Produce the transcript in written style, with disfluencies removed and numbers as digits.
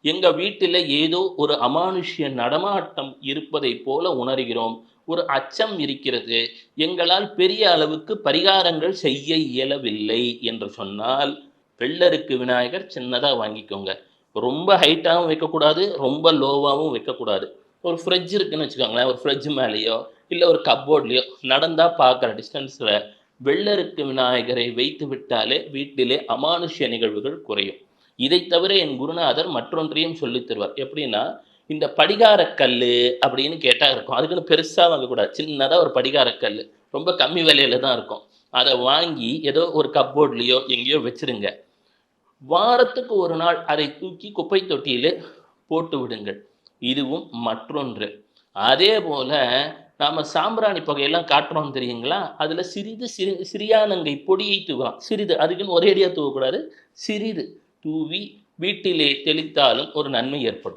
எங்க வீட்டில ஏதோ ஒரு அமானுஷ்ய நடமாட்டம் இருப்பதைப் போல உணர்கிறோம். ஒரு அச்சம் இருக்கிறது. எங்களால் பெரிய அளவுக்கு பரிகாரங்கள் செய்ய இயலவில்லை என்று சொன்னால், வெள்ளருக்கு விநாயகர் சின்னதா வாங்கிக்கோங்க. ரொம்ப ஹைட்டாவும் வைக்கக்கூடாது, ரொம்ப லோவாவும் வைக்கக்கூடாது. ஒரு ஃப்ரிட்ஜ் இருக்குன்னு வச்சுக்கோங்களேன், ஒரு ஃப்ரிட்ஜ் மேலயோ, இல்ல ஒரு கப்போர்ட்லயோ நடந்தா பார்க்குற டிஸ்டன்ஸ்ல வெள்ளருக்கு விநாயகரை வைத்து விட்டாலே வீட்டிலே அமானுஷ்ய நிகழ்வுகள் குறையும். இதைத் தவிர என் குருநாதர் மற்றொன்றையும் சொல்லித் தருவார். எப்படின்னா, இந்த படிகாரக் கல்லு அப்படின்னு கேட்டா இருக்கும். அதுக்குன்னு பெருசா வாங்கக்கூடாது. சின்னதா ஒரு படிகாரக் கல்லு. ரொம்ப கம்மி விலையில தான் இருக்கும். அத வாங்கி ஏதோ ஒரு கப்போர்ட்லயோ எங்கேயோ வச்சுருங்க. வாரத்துக்கு ஒரு நாள் அதை தூக்கி குப்பை தொட்டியிலே போட்டு விடுங்கள். இதுவும் மற்றொன்று. அதேபோல நாம சாம்பிராணி புகையெல்லாம் காட்டுறோம் தெரியுங்களா? அதுல சிறிது சிறியானங்கை பொடியை தூவலாம். சிறிது அதுக்குன்னு ஒரேடியா தூவக்கூடாது. சிறிது தூவி வீட்டிலே தெளித்தாலும் ஒரு நன்மை ஏற்படும்.